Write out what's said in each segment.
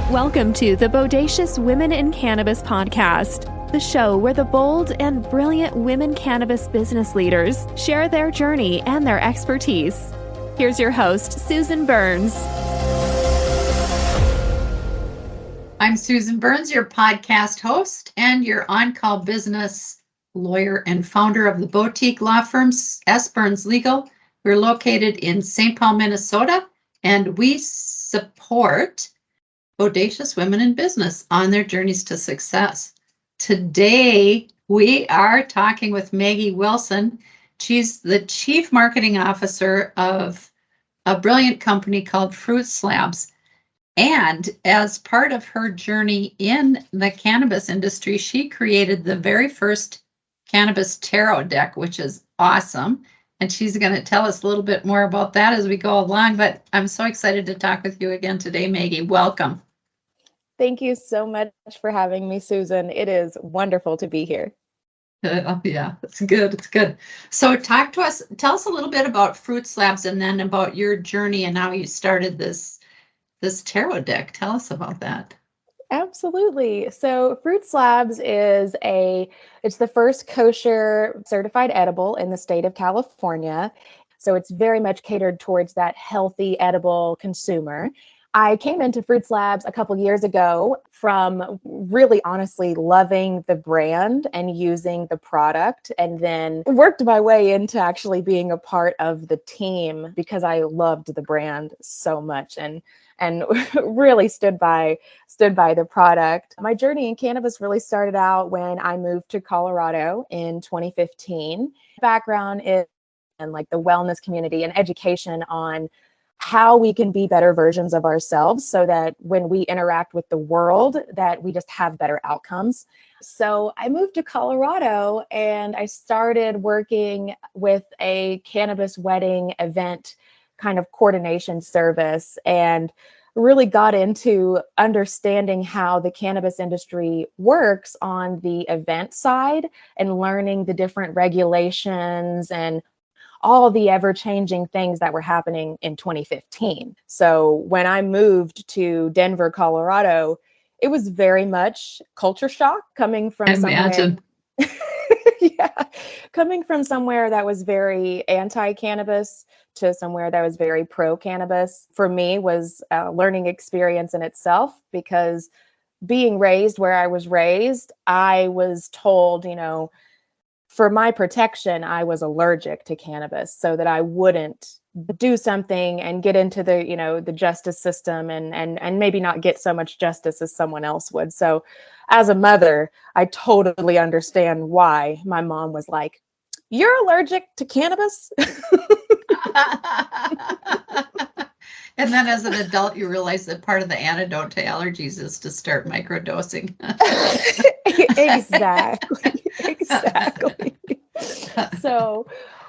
Welcome to the Bodacious Women in Cannabis podcast, the show where the bold and brilliant women cannabis business leaders share their journey and their expertise. Here's your host, Susan Burns. I'm Susan Burns, your podcast host and your on-call business lawyer and founder of the boutique law firm S. Burns Legal. We're located in St. Paul, Minnesota, and we support Bodacious women in business on their journeys to success. Today, we are talking with Maggie Wilson. She's the Chief Marketing Officer of a brilliant company called Fruit Slabs. And as part of her journey in the cannabis industry, she created the very first cannabis tarot deck, which is awesome. And she's going to tell us a little bit more about that as we go along. But I'm so excited to talk with you again today, Maggie. Welcome. Thank you so much for having me, Susan. It is wonderful to be here. Yeah, it's good. It's good. So talk to us, tell us a little bit about Fruit Slabs and then about your journey and how you started this tarot deck. Tell us about that. Absolutely. So Fruit Slabs is it's the first kosher certified edible in the state of California. So it's very much catered towards that healthy edible consumer. I came into Fruit Slabs a couple years ago from really honestly loving the brand and using the product, and then worked my way into actually being a part of the team because I loved the brand so much and really stood by the product. My journey in cannabis really started out when I moved to Colorado in 2015. Background is in like the wellness community and education on how we can be better versions of ourselves so that when we interact with the world, that we just have better outcomes. So I moved to Colorado and I started working with a cannabis wedding event kind of coordination service and really got into understanding how the cannabis industry works on the event side and learning the different regulations and all the ever-changing things that were happening in 2015. So when I moved to Denver, Colorado, it was very much culture shock coming from coming from somewhere that was very anti-cannabis to somewhere that was very pro-cannabis. For me was a learning experience in itself because being raised where I was raised, I was told, for my protection, I was allergic to cannabis so that I wouldn't do something and get into the justice system and maybe not get so much justice as someone else would. So as a mother, I totally understand why my mom was like, "You're allergic to cannabis?" And then as an adult, you realize that part of the antidote to allergies is to start microdosing. Exactly. So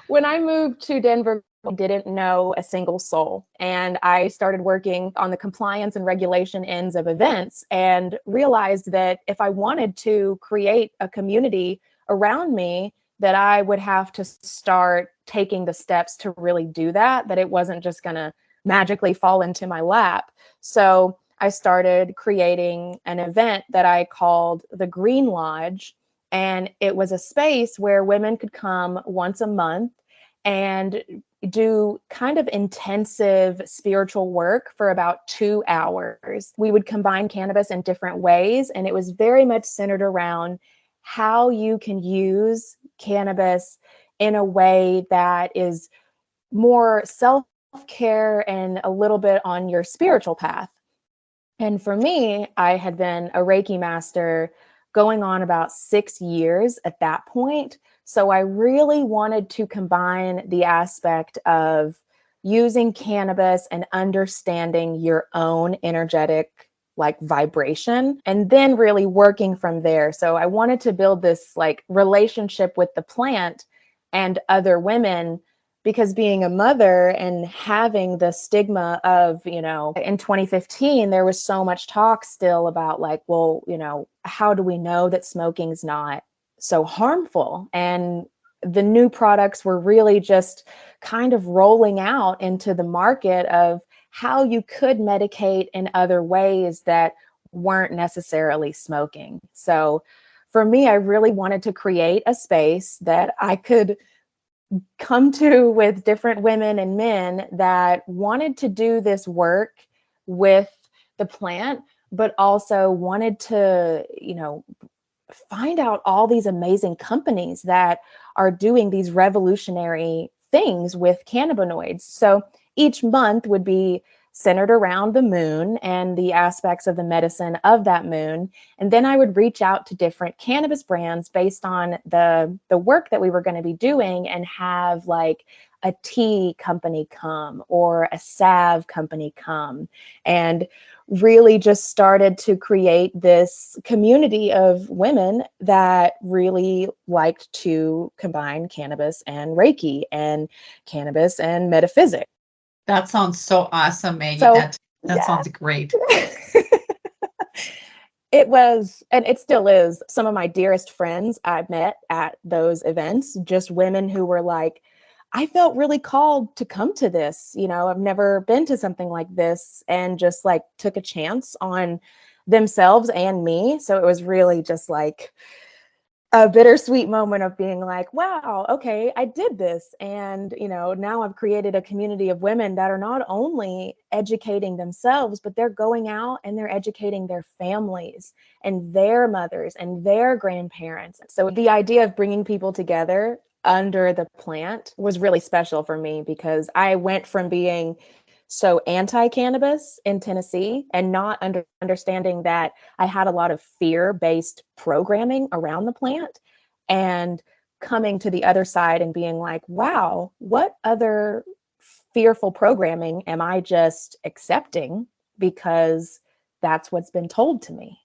when I moved to Denver, I didn't know a single soul. And I started working on the compliance and regulation ends of events and realized that if I wanted to create a community around me, that I would have to start taking the steps to really do that it wasn't just going to magically fall into my lap. So I started creating an event that I called the Green Lodge. And it was a space where women could come once a month and do kind of intensive spiritual work for about 2 hours. We would combine cannabis in different ways. And it was very much centered around how you can use cannabis in a way that is more self-care and a little bit on your spiritual path. And for me, I had been a Reiki master going on about 6 years at that point. So I really wanted to combine the aspect of using cannabis and understanding your own energetic vibration and then really working from there. So I wanted to build this relationship with the plant and other women, because being a mother and having the stigma of, in 2015, there was so much talk still about how do we know that smoking is not so harmful? And the new products were really just kind of rolling out into the market of how you could medicate in other ways that weren't necessarily smoking. So for me, I really wanted to create a space that I could come to with different women and men that wanted to do this work with the plant, but also wanted to, find out all these amazing companies that are doing these revolutionary things with cannabinoids. So each month would be centered around the moon and the aspects of the medicine of that moon. And then I would reach out to different cannabis brands based on the work that we were going to be doing, and have like a tea company come or a salve company come, and really just started to create this community of women that really liked to combine cannabis and Reiki and cannabis and metaphysics. That sounds so awesome, Maggie. So, that sounds great. It was, and it still is, some of my dearest friends I've met at those events, just women who were like, I felt really called to come to this. I've never been to something like this, and just like took a chance on themselves and me. So it was really just like a bittersweet moment of being like, wow, okay, I did this. And, now I've created a community of women that are not only educating themselves, but they're going out and they're educating their families and their mothers and their grandparents. So the idea of bringing people together under the plant was really special for me, because I went from being so anti-cannabis in Tennessee and not understanding that I had a lot of fear-based programming around the plant, and coming to the other side and being like, wow, what other fearful programming am I just accepting because that's what's been told to me?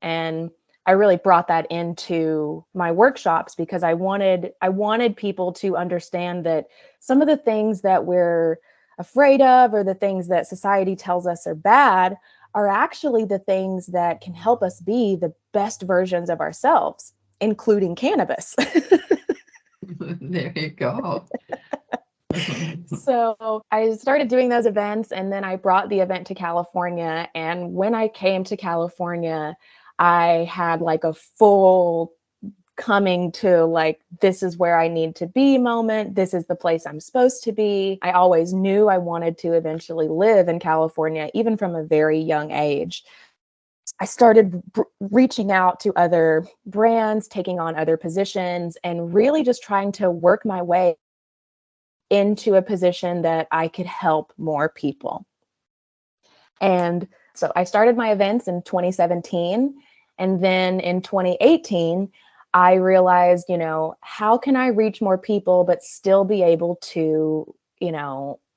And I really brought that into my workshops, because I wanted people to understand that some of the things that we're afraid of, or the things that society tells us are bad, are actually the things that can help us be the best versions of ourselves, including cannabis. There you go. So I started doing those events, and then I brought the event to California. And when I came to California, I had like a full coming to like, this is where I need to be moment. This is the place I'm supposed to be. I always knew I wanted to eventually live in California, even from a very young age. I started reaching out to other brands, taking on other positions, and really just trying to work my way into a position that I could help more people. And so I started my events in 2017. And then in 2018, I realized, how can I reach more people, but still be able to,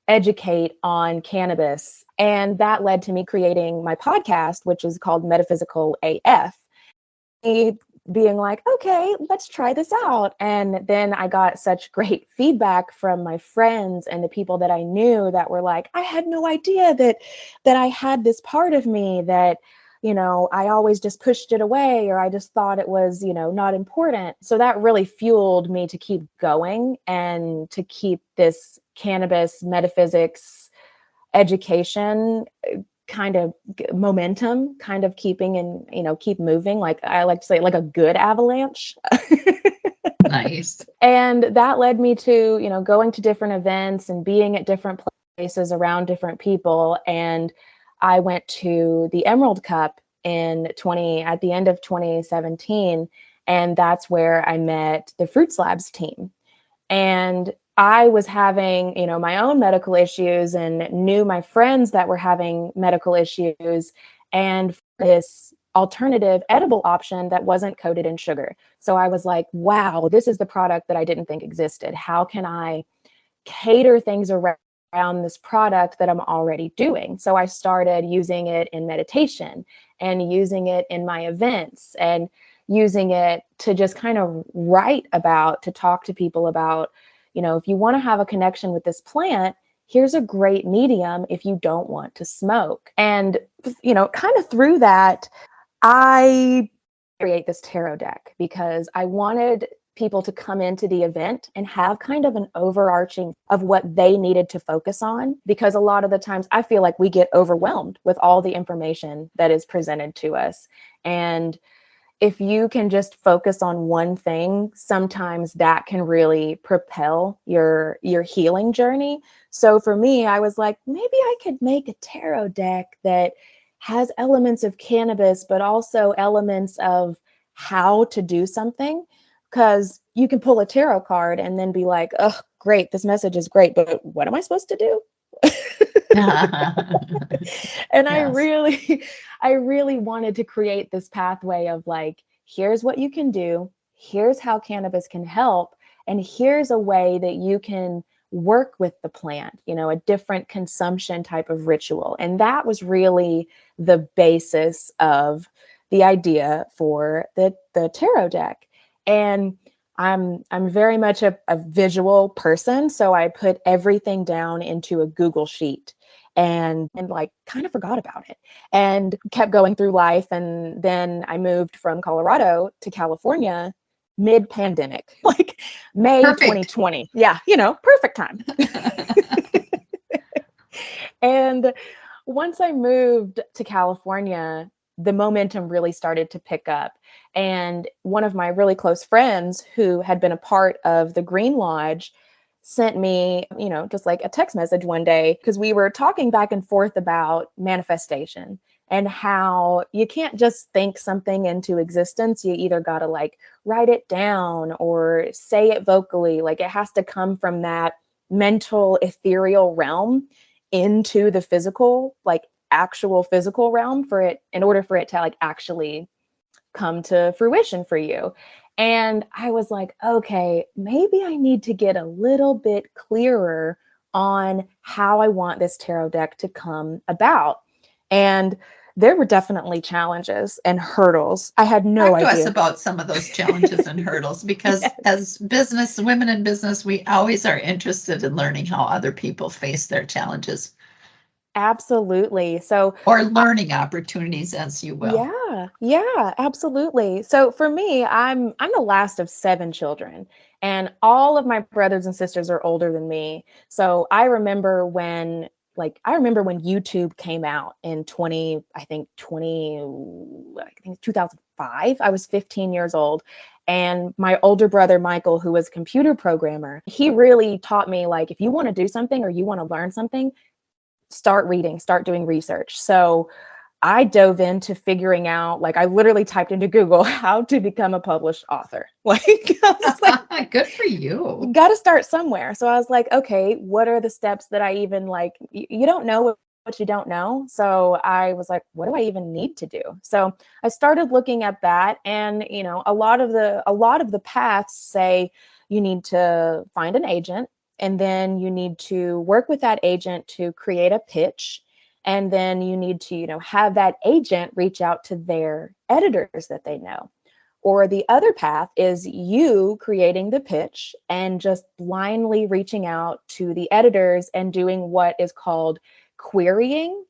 educate on cannabis? And that led to me creating my podcast, which is called Metaphysical-af. Being like, okay, let's try this out. And then I got such great feedback from my friends and the people that I knew that were like, I had no idea that I had this part of me that, I always just pushed it away, or I just thought it was, not important. So that really fueled me to keep going and to keep this cannabis metaphysics education kind of momentum, kind of keeping and, keep moving. Like I like to say, like a good avalanche. Nice. And that led me to, going to different events and being at different places around different people. And I went to the Emerald Cup at the end of 2017. And that's where I met the Fruit Slabs team. And I was having, my own medical issues, and knew my friends that were having medical issues, and this alternative edible option that wasn't coated in sugar. So I was like, wow, this is the product that I didn't think existed. How can I cater things around this product that I'm already doing? So I started using it in meditation, and using it in my events, and using it to just kind of write about, to talk to people about, if you want to have a connection with this plant, here's a great medium if you don't want to smoke. And, kind of through that, I create this tarot deck, because I wanted people to come into the event and have kind of an overarching of what they needed to focus on, because a lot of the times I feel like we get overwhelmed with all the information that is presented to us. And if you can just focus on one thing, sometimes that can really propel your healing journey. So for me, I was like, maybe I could make a tarot deck that has elements of cannabis, but also elements of how to do something. Because you can pull a tarot card and then be like, oh, great, this message is great, but what am I supposed to do? And yes. I really wanted to create this pathway of like, here's what you can do, here's how cannabis can help, and here's a way that you can work with the plant, a different consumption type of ritual. And that was really the basis of the idea for the tarot deck. And I'm very much a visual person, so I put everything down into a Google sheet and like kind of forgot about it and kept going through life. And then I moved from Colorado to California mid-pandemic, like May Perfect. 2020. Yeah, perfect time. And once I moved to California, the momentum really started to pick up. And one of my really close friends who had been a part of the Green Lodge sent me, just like a text message one day, because we were talking back and forth about manifestation and how you can't just think something into existence. You either got to like write it down or say it vocally. Like it has to come from that mental ethereal realm into the physical, like actual physical realm for it, in order for it to like actually come to fruition for you. And I was like, okay, maybe I need to get a little bit clearer on how I want this tarot deck to come about. And there were definitely challenges and hurdles. I had no idea. Talk to us about some of those challenges and hurdles, because yes, as women in business, we always are interested in learning how other people face their challenges. Absolutely. So, or learning opportunities, as you will. Yeah, absolutely. So for me, I'm the last of 7 children, and all of my brothers and sisters are older than me. So I remember when YouTube came out in 2005. I was 15 years old. And my older brother, Michael, who was a computer programmer, he really taught me, like, if you want to do something or you want to learn something, start reading, start doing research. So I dove into figuring out, like, I literally typed into Google how to become a published author. Like, I was like, good for you. You got to start somewhere. So I was like, okay, what are the steps that I even like? You don't know what you don't know. So I was like, what do I even need to do? So I started looking at that, and a lot of the paths say you need to find an agent, and then you need to work with that agent to create a pitch. And then you need to, have that agent reach out to their editors that they know. Or the other path is you creating the pitch and just blindly reaching out to the editors and doing what is called querying.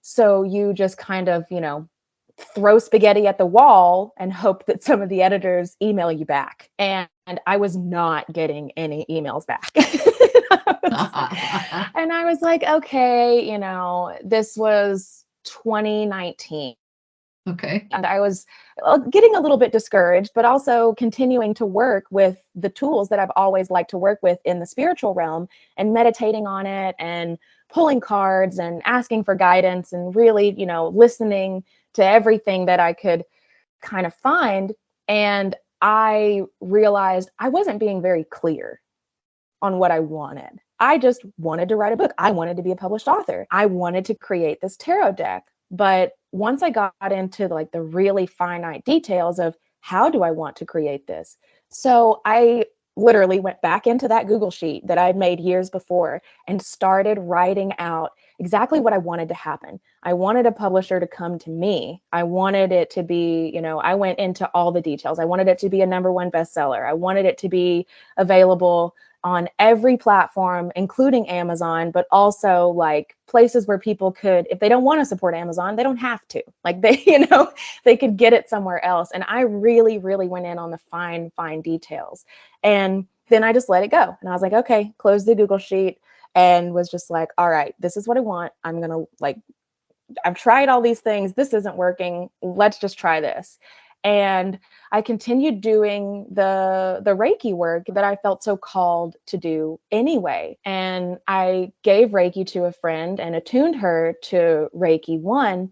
So you just kind of, throw spaghetti at the wall and hope that some of the editors email you back. And I was not getting any emails back. And I was like, okay, this was 2019. Okay. And I was getting a little bit discouraged, but also continuing to work with the tools that I've always liked to work with in the spiritual realm, and meditating on it and pulling cards and asking for guidance and really, listening to everything that I could kind of find. And I realized I wasn't being very clear on what I wanted. I just wanted to write a book. I wanted to be a published author. I wanted to create this tarot deck. But once I got into like the really finite details of how do I want to create this? So I literally went back into that Google sheet that I'd made years before and started writing out exactly what I wanted to happen. I wanted a publisher to come to me. I wanted it to be, I went into all the details. I wanted it to be a #1 bestseller. I wanted it to be available on every platform, including Amazon, but also like places where people could, if they don't want to support Amazon, they don't have to. Like they, they could get it somewhere else. And I really, really went in on the fine details. And then I just let it go. And I was like, okay, close the Google sheet, and was just like, all right, this is what I want. I'm going to I've tried all these things. This isn't working. Let's just try this. And I continued doing the Reiki work that I felt so called to do anyway. And I gave Reiki to a friend and attuned her to Reiki 1.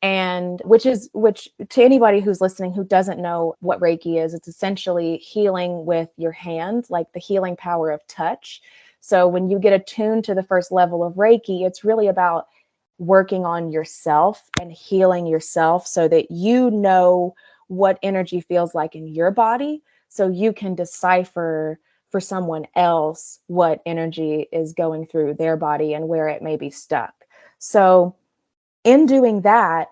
And which to anybody who's listening who doesn't know what Reiki is, it's essentially healing with your hands, like the healing power of touch. So when you get attuned to the first level of Reiki, it's really about working on yourself and healing yourself so that you know what energy feels like in your body, so you can decipher for someone else what energy is going through their body and where it may be stuck. So in doing that,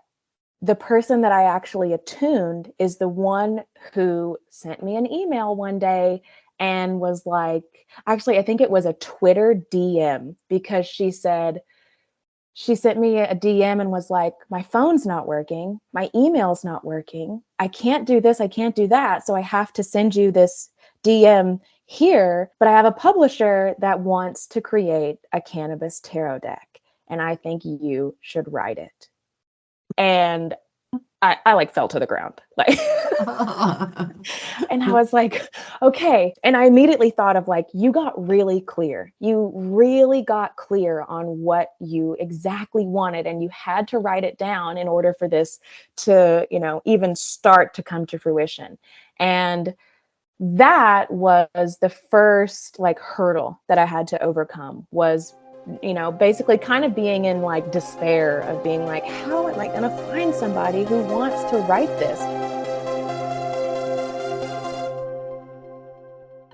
the person that I actually attuned is the one who sent me an email one day and was like, actually, I think it was a Twitter DM, because she sent me a DM and was like, my phone's not working. My email's not working. I can't do this. I can't do that. So I have to send you this DM here. But I have a publisher that wants to create a cannabis tarot deck, and I think you should write it. And I like fell to the ground. Like, and I was like, okay. And I immediately thought of like, you got really clear. You really got clear on what you exactly wanted. And you had to write it down in order for this to, even start to come to fruition. And that was the first like hurdle that I had to overcome, was basically kind of being in like despair of being like, how am I going to find somebody who wants to write this?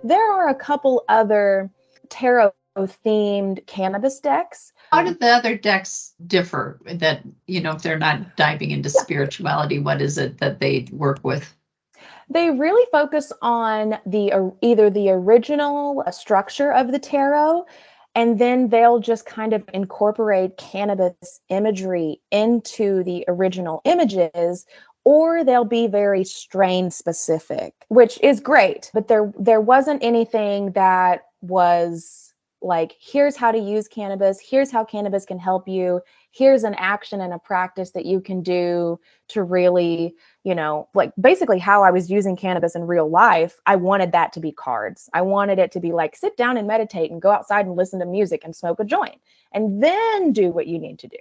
There are a couple other tarot themed cannabis decks. How do the other decks differ? That, if they're not diving into spirituality, what is it that they work with? They really focus on either the original structure of the tarot, and then they'll just kind of incorporate cannabis imagery into the original images, or they'll be very strain specific, which is great. But there wasn't anything that was like, here's how to use cannabis, here's how cannabis can help you, here's an action and a practice that you can do to really, like basically how I was using cannabis in real life. I wanted that to be cards. I wanted it to be like, sit down and meditate and go outside and listen to music and smoke a joint and then do what you need to do.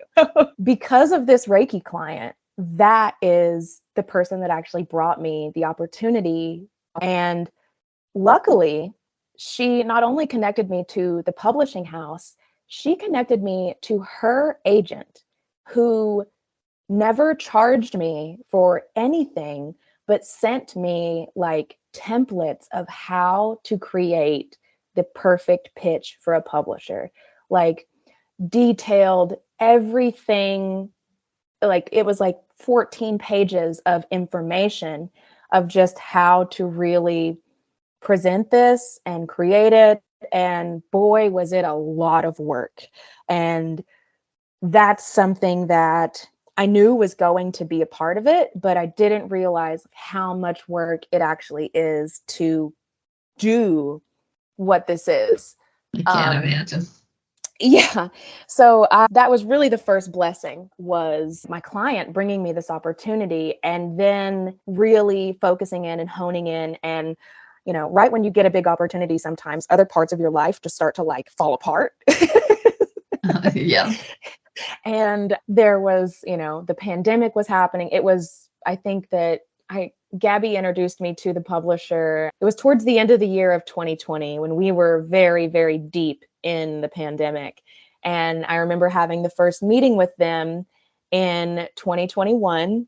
Because of this Reiki client, that is the person that actually brought me the opportunity. And luckily, she not only connected me to the publishing house, she connected me to her agent, who never charged me for anything, but sent me like templates of how to create the perfect pitch for a publisher, like detailed everything. Like it was like 14 pages of information of just how to really present this and create it. And boy, was it a lot of work. And that's something that I knew was going to be a part of it, but I didn't realize how much work it actually is to do what this is. I can't imagine. Yeah. So that was really the first blessing, was my client bringing me this opportunity, and then really focusing in and honing in. And, right when you get a big opportunity, sometimes other parts of your life just start to like fall apart. Yeah. And there was, the pandemic was happening. It was, I think that Gabby introduced me to the publisher. It was towards the end of the year of 2020 when we were very, very deep in the pandemic. And I remember having the first meeting with them in 2021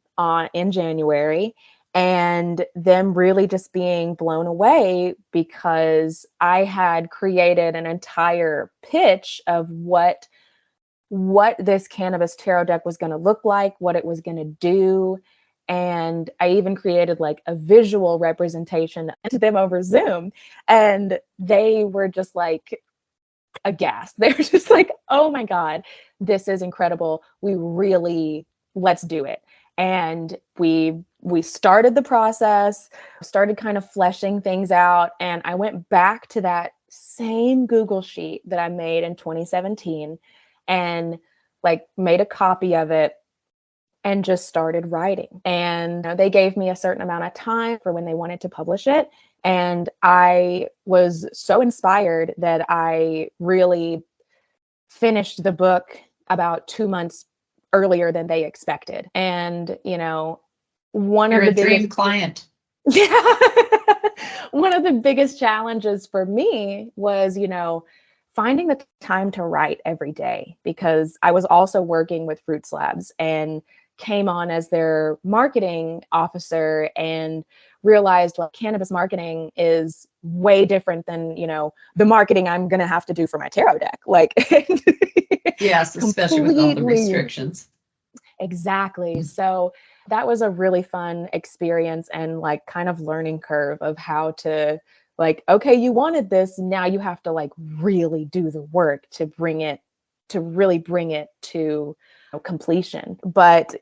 in January, and them really just being blown away because I had created an entire pitch of what this cannabis tarot deck was going to look like, what it was going to do. And I even created like a visual representation to them over Zoom. And they were just like aghast. They were just like, oh my God, this is incredible. Let's do it. And we started the process, started kind of fleshing things out. And I went back to that same Google sheet that I made in 2017 and like made a copy of it and just started writing. And they gave me a certain amount of time for when they wanted to publish it. And I was so inspired that I really finished the book about 2 months earlier than they expected. And, one You're of the a dream biggest client. Yeah. One of the biggest challenges for me was, finding the time to write every day, because I was also working with Fruit Slabs and came on as their marketing officer and realized, well, cannabis marketing is way different than, the marketing I'm going to have to do for my tarot deck. Like, yes, especially with all the completely. restrictions. Exactly. So that was a really fun experience and like kind of learning curve of how to like, okay, you wanted this. Now you have to like really do the work to really bring it to completion. But,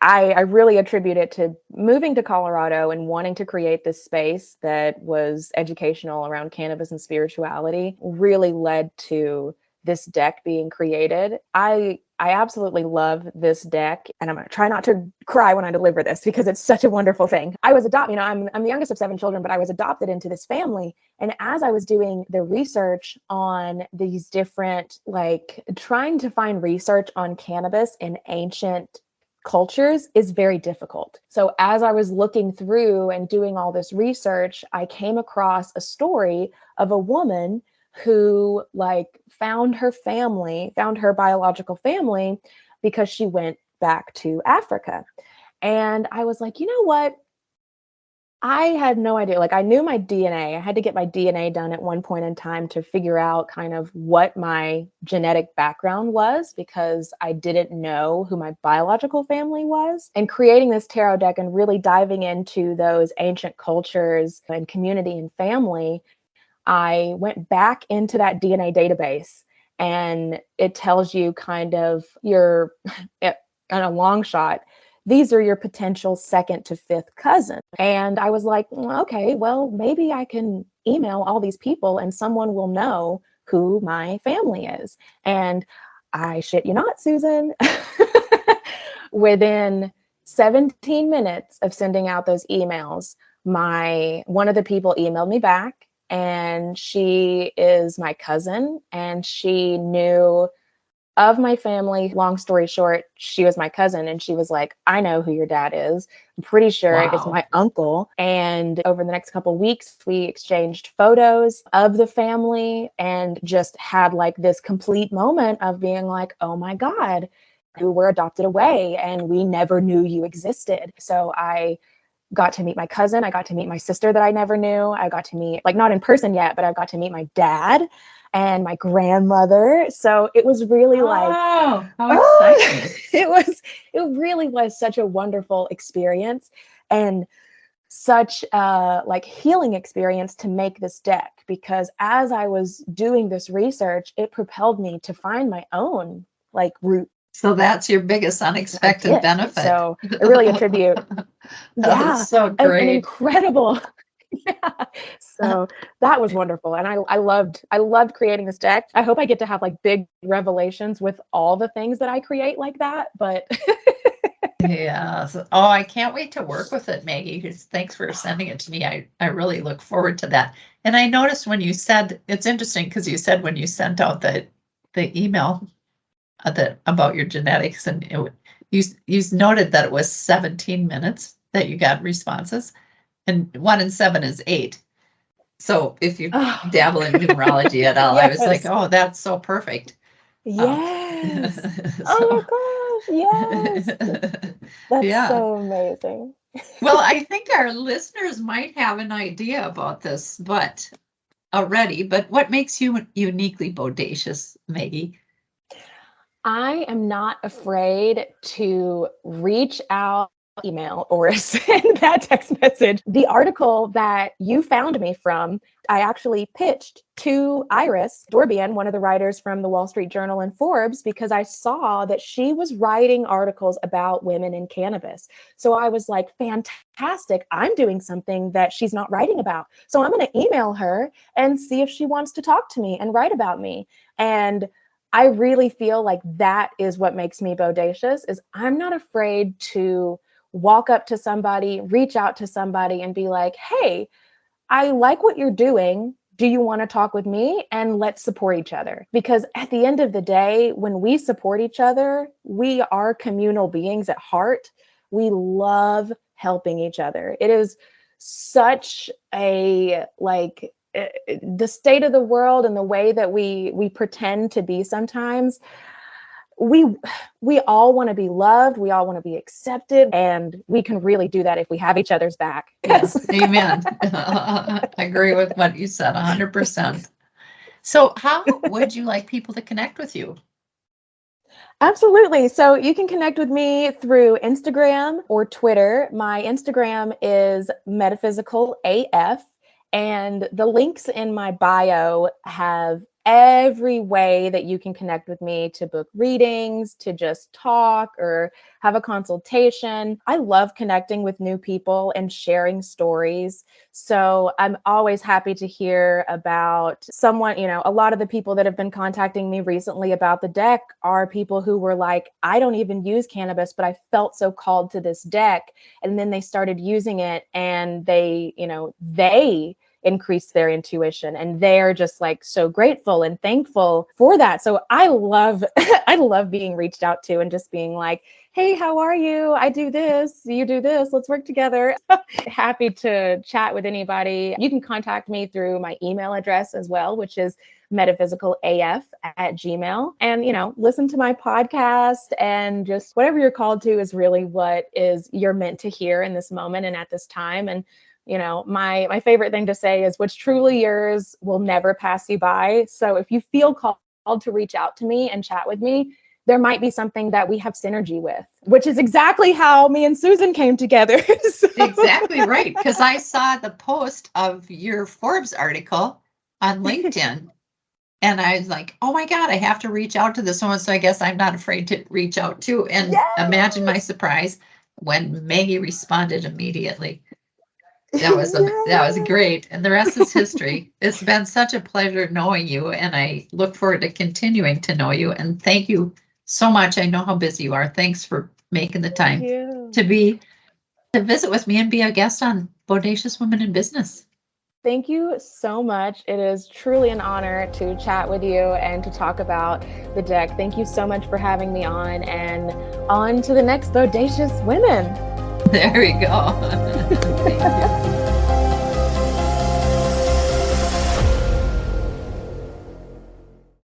I really attribute it to moving to Colorado and wanting to create this space that was educational around cannabis and spirituality really led to this deck being created. I absolutely love this deck, and I'm going to try not to cry when I deliver this because it's such a wonderful thing. I was adopted, I'm the youngest of 7 children, but I was adopted into this family. And as I was doing the research on these different, like trying to find research on cannabis in ancient cultures is very difficult. So as I was looking through and doing all this research, I came across a story of a woman who like found her biological family because she went back to Africa. And I was like, you know what? I had no idea. Like I knew my DNA. I had to get my DNA done at one point in time to figure out kind of what my genetic background was, because I didn't know who my biological family was. And creating this tarot deck and really diving into those ancient cultures and community and family, I went back into that DNA database, and it tells you kind of your, on a long shot, these are your potential 2nd to 5th cousin. And I was like, okay, well, maybe I can email all these people and someone will know who my family is. And I shit you not, Susan, within 17 minutes of sending out those emails, one of the people emailed me back. And she is my cousin, and she knew of my family. Long story short, she was my cousin, and she was like, I know who your dad is. I'm pretty sure it's my uncle. And over the next couple of weeks, we exchanged photos of the family and just had like this complete moment of being like, oh my God, you were adopted away and we never knew you existed. So I got to meet my cousin. I got to meet my sister that I never knew. I got to meet, like not in person yet, but I got to meet my dad and my grandmother. So it was really how exciting. It really was such a wonderful experience and such a like healing experience to make this deck, because as I was doing this research, it propelled me to find my own like root. So that's your biggest unexpected benefit. So I really attribute That's so great. an incredible. Yeah. So that was wonderful. And I loved creating this deck. I hope I get to have like big revelations with all the things that I create like that. But yeah. Oh, I can't wait to work with it, Maggie. Thanks for sending it to me. I really look forward to that. And I noticed when you said, it's interesting because you said when you sent out the email about your genetics, and you noted that it was 17 minutes that you got responses, and 1 in 7 is 8. So if you dabble in numerology at all, yes. I was like, oh, that's so perfect. Yes. Oh my gosh. Yes. That's so amazing. Well, I think our listeners might have an idea about this, but what makes you uniquely bodacious, Maggie? I am not afraid to reach out email or send that text message. The article that you found me from, I actually pitched to Iris Dorbian, one of the writers from the Wall Street Journal and Forbes, because I saw that she was writing articles about women in cannabis. So I was like, fantastic. I'm doing something that she's not writing about. So I'm going to email her and see if she wants to talk to me and write about me. And I really feel like that is what makes me bodacious, is I'm not afraid to walk up to somebody, reach out to somebody and be like, hey, I like what you're doing. Do you want to talk with me? And let's support each other. Because at the end of the day, when we support each other, we are communal beings at heart. We love helping each other. It is such a the state of the world and the way that we pretend to be sometimes. We all want to be loved. We all want to be accepted. And we can really do that if we have each other's back. Yes, amen. I agree with what you said, 100%. So how would you like people to connect with you? Absolutely. So you can connect with me through Instagram or Twitter. My Instagram is metaphysical-af. And the links in my bio have every way that you can connect with me to book readings, to just talk or have a consultation. I love connecting with new people and sharing stories. So I'm always happy to hear about someone, a lot of the people that have been contacting me recently about the deck are people who were like, I don't even use cannabis, but I felt so called to this deck. And then they started using it and they increase their intuition, and they're just like so grateful and thankful for that. So I love being reached out to and just being like, hey, how are you? I do this, you do this, let's work together. Happy to chat with anybody. You can contact me through my email address as well, which is metaphysical-af@gmail. And, listen to my podcast, and just whatever you're called to is really what you're meant to hear in this moment and at this time. And my favorite thing to say is what's truly yours will never pass you by. So if you feel called to reach out to me and chat with me, there might be something that we have synergy with, which is exactly how me and Susan came together. So. Exactly right. Because I saw the post of your Forbes article on LinkedIn. And I was like, oh my God, I have to reach out to this one. So I guess I'm not afraid to reach out too. And Imagine my surprise when Maggie responded immediately. That was great. And the rest is history. It's been such a pleasure knowing you, and I look forward to continuing to know you. And thank you so much. I know how busy you are. Thanks for making the time to visit with me and be a guest on Bodacious Women in Business. Thank you so much. It is truly an honor to chat with you and to talk about the deck. Thank you so much for having me on, and on to the next Bodacious Women. There we go. Thank you.